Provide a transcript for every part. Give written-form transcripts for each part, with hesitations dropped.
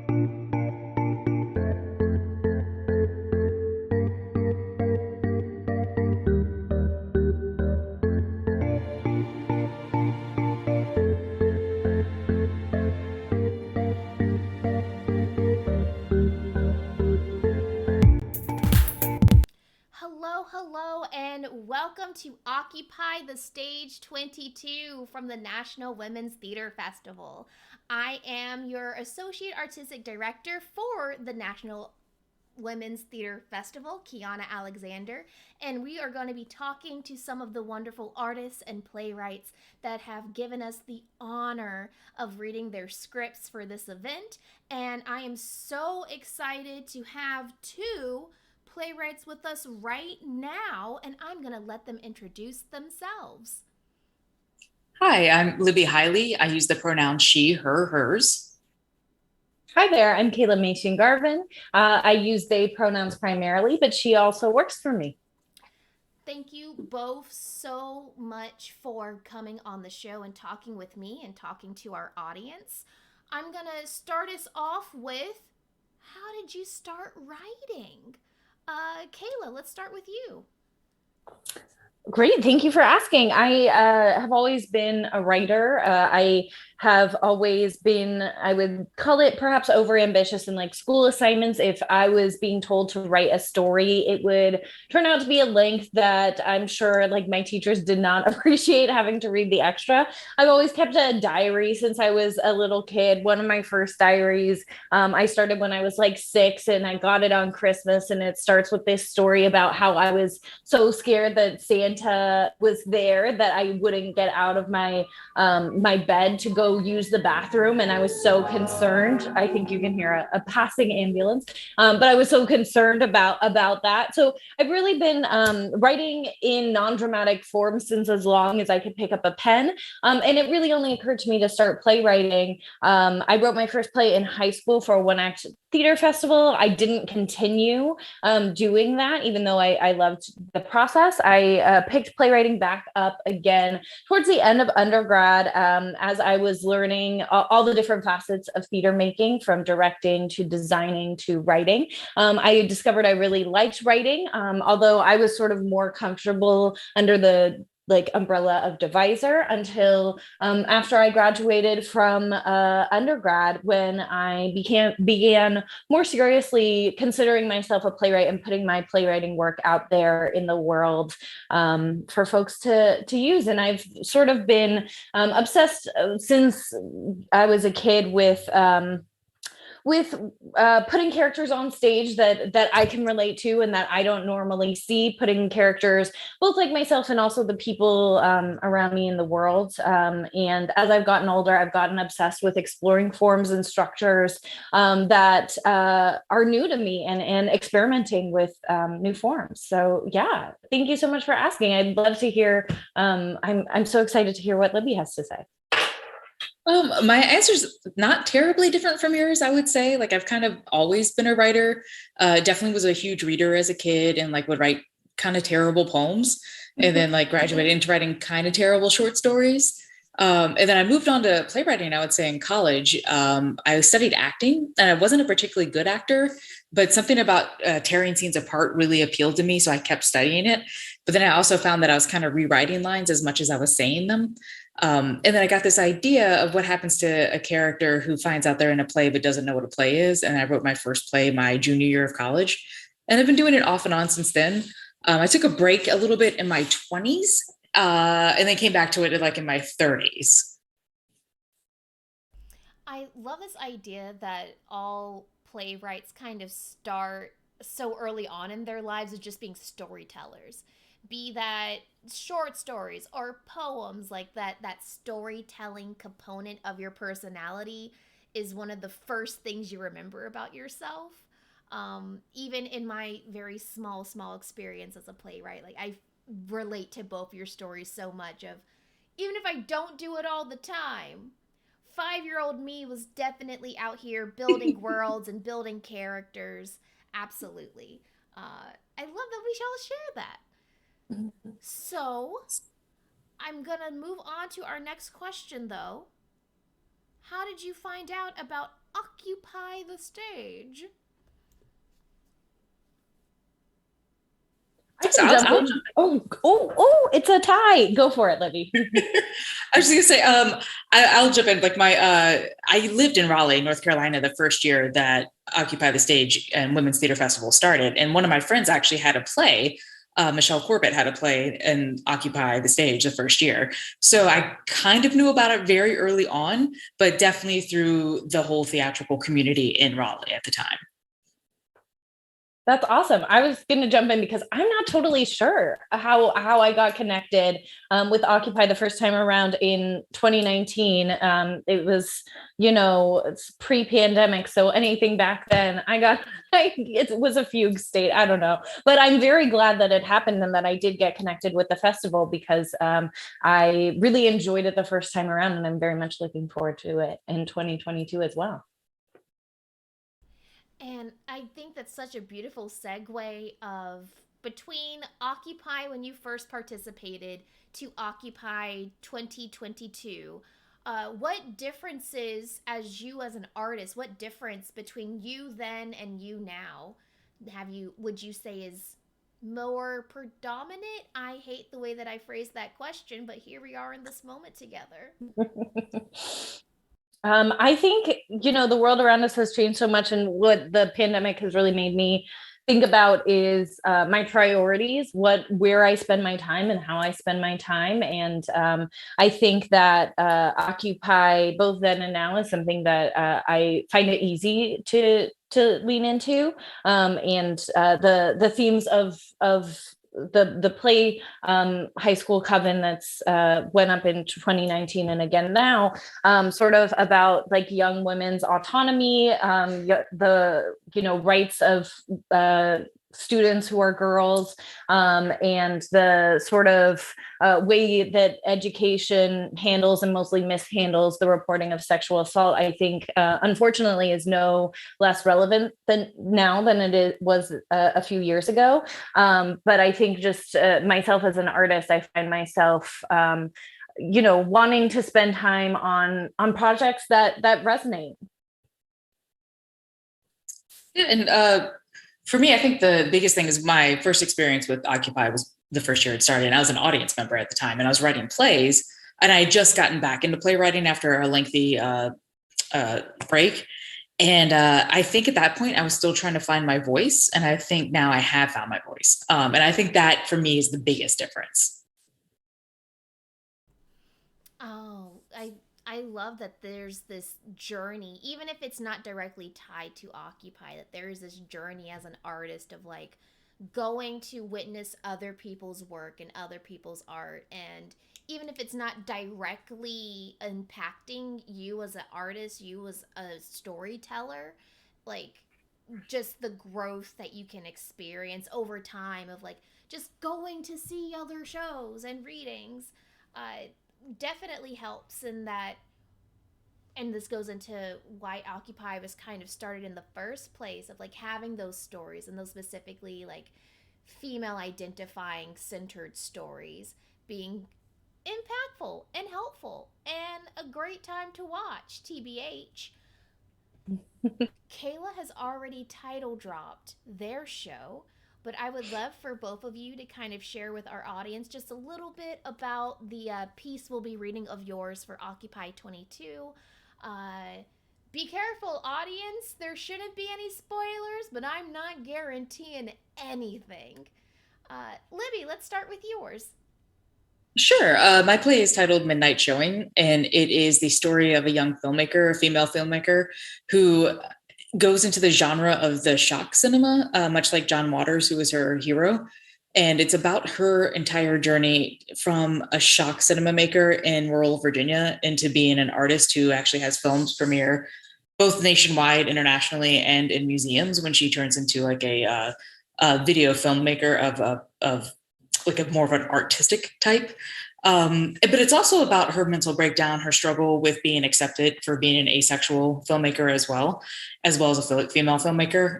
Hello, hello, and welcome to Occupy the Stage 22 from the National Women's Theater Festival. I am your Associate Artistic Director for the National Women's Theater Festival, Keyanna Alexander, and we are going to be talking to some of the wonderful artists and playwrights that have given us the honor of reading their scripts for this event. And I am so excited to have two playwrights with us right now, and I'm going to let them introduce themselves. Hi, I'm Libby Heily. I use the pronoun she, her, hers. Hi there, I'm Mei-Shing Garvin. I use they pronouns primarily, but she also works for me. Thank you both so much for coming on the show and talking with me and talking to our audience. I'm going to start us off with, how did you start writing? Kaela, let's start with you. Great, thank you for asking. I have always been a writer. I have always been, I would call it perhaps overambitious in like school assignments. If I was being told to write a story, it would turn out to be a length that I'm sure like my teachers did not appreciate having to read the extra. I've always kept a diary since I was a little kid. One of my first diaries, I started when I was like 6 and I got it on Christmas. And it starts with this story about how I was so scared that Santa was there that I wouldn't get out of my bed to go use the bathroom, and I was so concerned. I think you can hear a passing ambulance, but I was so concerned about that. So I've really been writing in non-dramatic form since as long as I could pick up a pen, and it really only occurred to me to start playwriting. I wrote my first play in high school for a one-act theater festival. I didn't continue doing that, even though I loved the process. I picked playwriting back up again towards the end of undergrad, as I was learning all the different facets of theater making, from directing to designing to writing. I discovered I really liked writing, although I was sort of more comfortable under the like umbrella of deviser until after I graduated from undergrad, when I began more seriously considering myself a playwright and putting my playwriting work out there in the world for folks to use. And I've sort of been obsessed since I was a kid with putting characters on stage that I can relate to and that I don't normally see, putting characters both like myself and also the people around me in the world. And as I've gotten older, I've gotten obsessed with exploring forms and structures that are new to me, and experimenting with new forms. So yeah, thank you so much for asking. I'd love to hear. I'm so excited to hear what Libby has to say. My answer's not terribly different from yours, I would say. Like, I've kind of always been a writer. Definitely was a huge reader as a kid, and like would write kind of terrible poems, and then like graduated into writing kind of terrible short stories. And then I moved on to playwriting, I would say, in college. I studied acting, and I wasn't a particularly good actor, but something about tearing scenes apart really appealed to me. So I kept studying it. But then I also found that I was kind of rewriting lines as much as I was saying them. And then I got this idea of what happens to a character who finds out they're in a play but doesn't know what a play is. And I wrote my first play my junior year of college. And I've been doing it off and on since then. I took a break a little bit in my 20s, and then came back to it like in my 30s. I love this idea that all playwrights kind of start so early on in their lives as just being storytellers. Be that short stories or poems, like that storytelling component of your personality is one of the first things you remember about yourself. Even in my very small experience as a playwright, like I relate to both your stories so much. Of even if I don't do it all the time, 5-year-old me was definitely out here building worlds and building characters. Absolutely. I love that we shall share that. So, I'm gonna move on to our next question though. how did you find out about Occupy the Stage? I So can jump in. It's a tie. Go for it, Libby. I was gonna say, I'll jump in. Like I lived in Raleigh, North Carolina, the first year that Occupy the Stage and Women's Theater Festival started, and one of my friends actually had a play. Michelle Corbett had a play and Occupy the Stage the first year, so I kind of knew about it very early on, but definitely through the whole theatrical community in Raleigh at the time. That's awesome. I was going to jump in because I'm not totally sure how I got connected with Occupy the first time around in 2019. It was, it's pre-pandemic, so anything back then, it was a fugue state. I don't know, but I'm very glad that it happened and that I did get connected with the festival because I really enjoyed it the first time around, and I'm very much looking forward to it in 2022 as well. And I think that's such a beautiful segue of between Occupy when you first participated to Occupy 2022. What differences as you as an artist, what difference between you then and you now would you say is more predominant? I hate the way that I phrased that question, but here we are in this moment together. I think, the world around us has changed so much. And what the pandemic has really made me think about is my priorities, where I spend my time and how I spend my time. And I think that Occupy both then and now is something that I find it easy to lean into. And the themes of the play high school Coven that's went up in 2019 and again now, sort of about like young women's autonomy, the rights of students who are girls, and the sort of way that education handles and mostly mishandles the reporting of sexual assault, I think, unfortunately, is no less relevant than it was a few years ago. But I think just myself as an artist, I find myself, wanting to spend time on projects that resonate. Yeah, and for me, I think the biggest thing is my first experience with Occupy was the first year it started, and I was an audience member at the time, and I was writing plays, and I had just gotten back into playwriting after a lengthy break. And I think at that point, I was still trying to find my voice, and I think now I have found my voice. And I think that for me is the biggest difference. Oh, I love that there's this journey, even if it's not directly tied to Occupy, that there is this journey as an artist of like going to witness other people's work and other people's art. And even if it's not directly impacting you as an artist, you as a storyteller, like just the growth that you can experience over time of like just going to see other shows and readings definitely helps in that. And this goes into why Occupy was kind of started in the first place of like having those stories and those specifically like female identifying centered stories being impactful and helpful and a great time to watch. TBH. Kaela has already title dropped their show, but I would love for both of you to kind of share with our audience just a little bit about the piece we'll be reading of yours for Occupy 22. Be careful, audience. There shouldn't be any spoilers, but I'm not guaranteeing anything. Libby, let's start with yours. Sure. My play is titled Midnight Showing, and it is the story of a young filmmaker, a female filmmaker, who goes into the genre of the shock cinema, much like John Waters, who was her hero. And it's about her entire journey from a shock cinema maker in rural Virginia into being an artist who actually has films premiere both nationwide, internationally, and in museums when she turns into like a video filmmaker of like a more of an artistic type. But it's also about her mental breakdown, her struggle with being accepted for being an asexual filmmaker as well as a female filmmaker.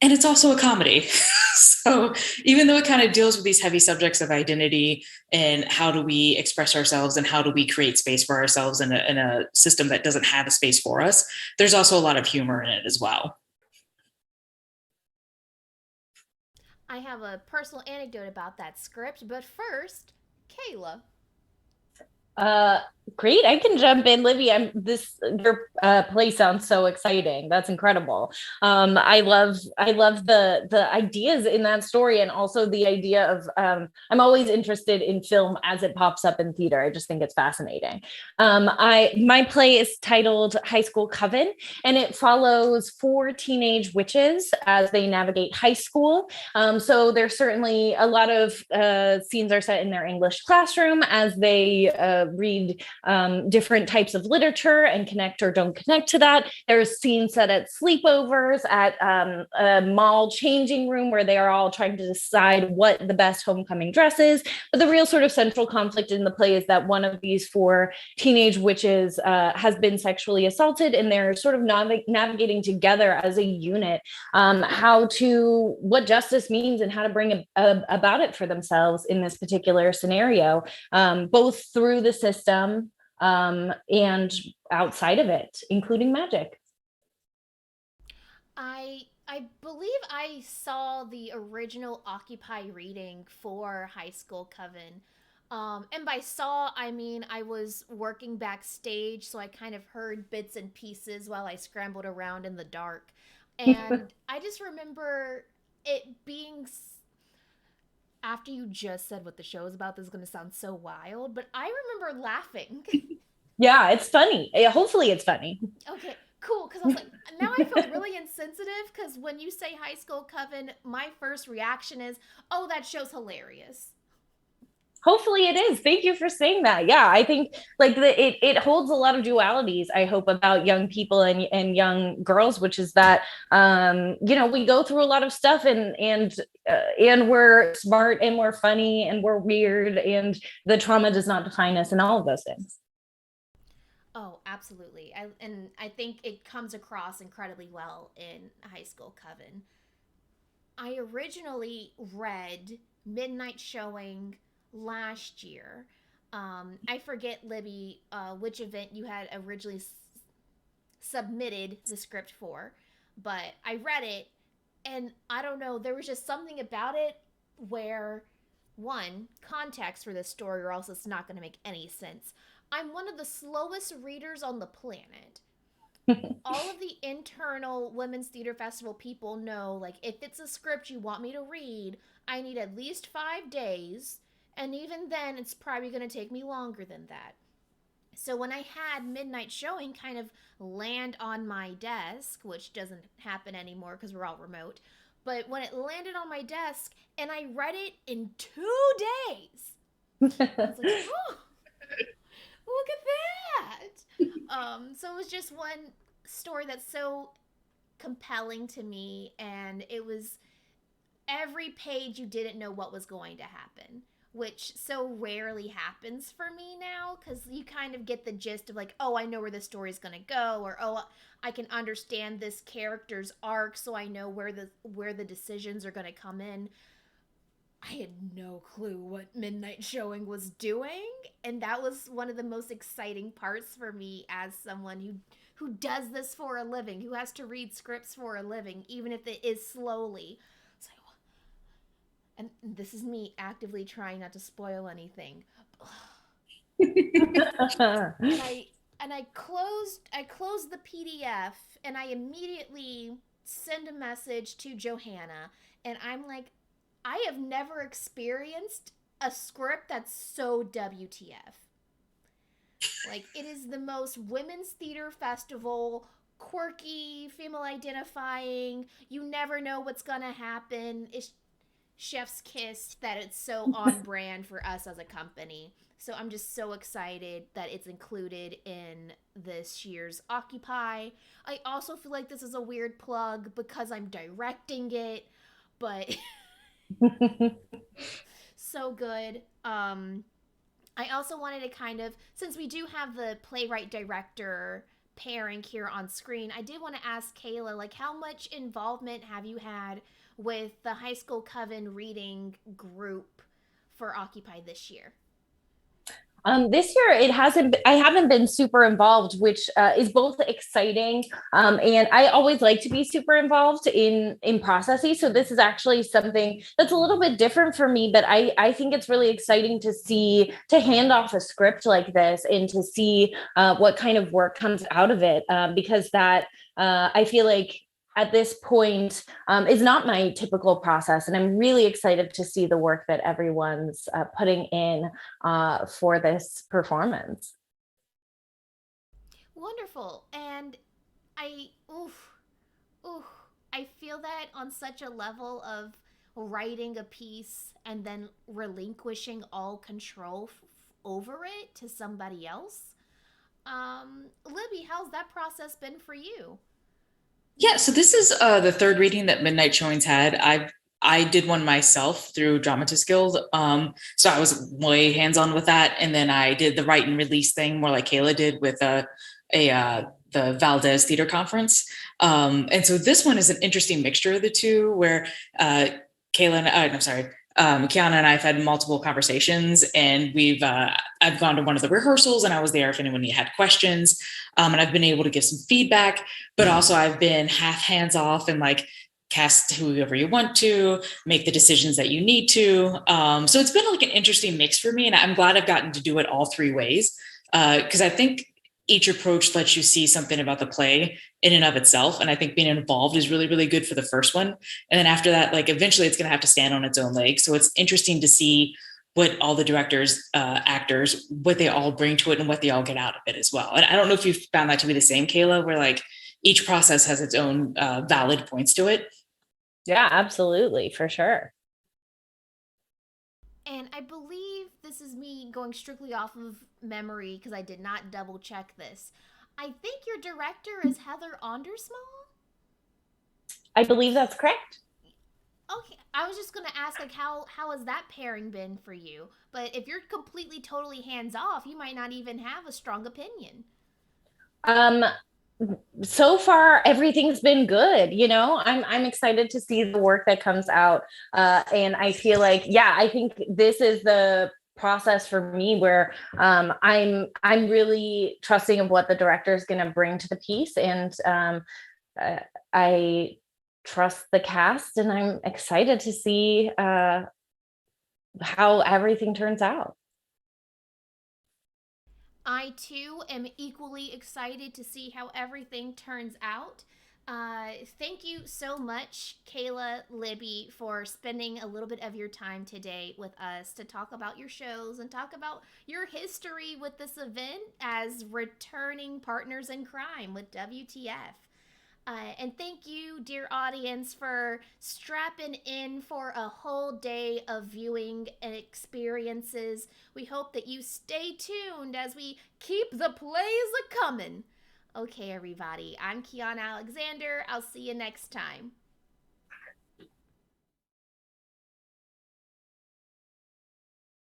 and it's also a comedy. So even though it kind of deals with these heavy subjects of identity and how do we express ourselves and how do we create space for ourselves in a system that doesn't have a space for us, there's also a lot of humor in it as well. I have a personal anecdote about that script, but first, Kaela. Uh, Great. I can jump in, Libby. Your play sounds so exciting. That's incredible. I love the ideas in that story, and also the idea of I'm always interested in film as it pops up in theater. I just think it's fascinating. I My play is titled High School Coven, and it follows four teenage witches as they navigate high school. So there's certainly a lot of scenes are set in their English classroom as they read different types of literature and connect or don't connect to that. There's scenes set at sleepovers, at a mall changing room where they are all trying to decide what the best homecoming dress is. But the real sort of central conflict in the play is that one of these four teenage witches has been sexually assaulted, and they're sort of navigating together as a unit what justice means and how to bring about it for themselves in this particular scenario, both through the system and outside of it, including magic. I believe I saw the original Occupy reading for High School Coven. And by saw, I mean I was working backstage, so I kind of heard bits and pieces while I scrambled around in the dark. And I just remember it being after you just said what the show is about, this is going to sound so wild, but I remember laughing. Yeah, it's funny. Hopefully, it's funny. Okay, cool. Because I was like, now I feel really insensitive because when you say High School Coven, my first reaction is, oh, that show's hilarious. Hopefully it is. Thank you for saying that. Yeah, I think like it holds a lot of dualities, I hope, about young people and young girls, which is that we go through a lot of stuff, and we're smart and we're funny and we're weird, and the trauma does not define us, and all of those things. Oh, absolutely. I think it comes across incredibly well in High School Coven. I originally read Midnight Showing last year. I forget, Libby, which event you had originally submitted the script for, but I read it, and I don't know, there was just something about it where, one, context for this story, or else it's not going to make any sense. I'm one of the slowest readers on the planet. All of the internal Women's Theater Festival people know, like, if it's a script you want me to read, I need at least 5 days, and even then, it's probably going to take me longer than that. So when I had Midnight Showing kind of land on my desk, which doesn't happen anymore because we're all remote, but when it landed on my desk and I read it in 2 days, I was like, oh, look at that. So it was just one story that's so compelling to me, and it was every page you didn't know what was going to happen, which so rarely happens for me now, because you kind of get the gist of like, oh, I know where the story's going to go, or oh, I can understand this character's arc, so I know where the decisions are going to come in. I had no clue what Midnight Showing was doing, and that was one of the most exciting parts for me as someone who does this for a living, who has to read scripts for a living, even if it is slowly. So, and this is me actively trying not to spoil anything. And I closed the PDF, and I immediately send a message to Johanna, and I'm like, I have never experienced a script that's so WTF. Like, it is the most women's theater festival, quirky, female identifying, you never know what's gonna happen. It's chef's kiss that it's so on brand for us as a company. So I'm just so excited that it's included in this year's Occupy. I also feel like this is a weird plug because I'm directing it, but so good. I also wanted to kind of, since we do have the playwright director pairing here on screen, I did want to ask Kaela, like, how much involvement have you had with the high school Coven reading group for Occupy this year? This year it hasn't. I haven't been super involved, which is both exciting, and I always like to be super involved in processes. So this is actually something that's a little bit different for me, but I think it's really exciting to hand off a script like this and to see what kind of work comes out of it, because that I feel like at this point is not my typical process. And I'm really excited to see the work that everyone's putting in for this performance. Wonderful. And I, oof, oof, I feel that on such a level of writing a piece and then relinquishing all control over it to somebody else. Libby, how's that process been for you? Yeah, so this is the third reading that Midnight Showings had. I did one myself through Dramatist Guild, so I was way hands on with that, and then I did the write and release thing more like Kaela did with the Valdez Theater Conference, and so this one is an interesting mixture of the two, where Keyanna and I have had multiple conversations, and I've gone to one of the rehearsals, and I was there if anyone had questions, and I've been able to give some feedback, but also I've been half hands off and like cast whoever you want to, make the decisions that you need to. So it's been like an interesting mix for me, and I'm glad I've gotten to do it all three ways, because I think each approach lets you see something about the play in and of itself. And I think being involved is really, really good for the first one. And then after that, like eventually it's going to have to stand on its own legs. So it's interesting to see what all the directors, actors, what they all bring to it and what they all get out of it as well. And I don't know if you've found that to be the same, Kaela, where like each process has its own valid points to it. Yeah, absolutely, for sure. And I believe this is me going strictly off of memory because I did not double check this. I think your director is Heather Ondersmall. I believe that's correct. Okay, I was just gonna ask like how has that pairing been for you? But if you're completely totally hands off, you might not even have a strong opinion. Um, so far everything's been good. I'm excited to see the work that comes out, and I feel like, yeah, I think this is the process for me where I'm really trusting of what the director is going to bring to the piece, and I trust the cast, and I'm excited to see how everything turns out. I too am equally excited to see how everything turns out. Thank you so much, Kaela, Libby, for spending a little bit of your time today with us to talk about your shows and talk about your history with this event as returning partners in crime with WTF. And thank you, dear audience, for strapping in for a whole day of viewing and experiences. We hope that you stay tuned as we keep the plays a coming. Okay, everybody, I'm Keyanna Alexander. I'll see you next time.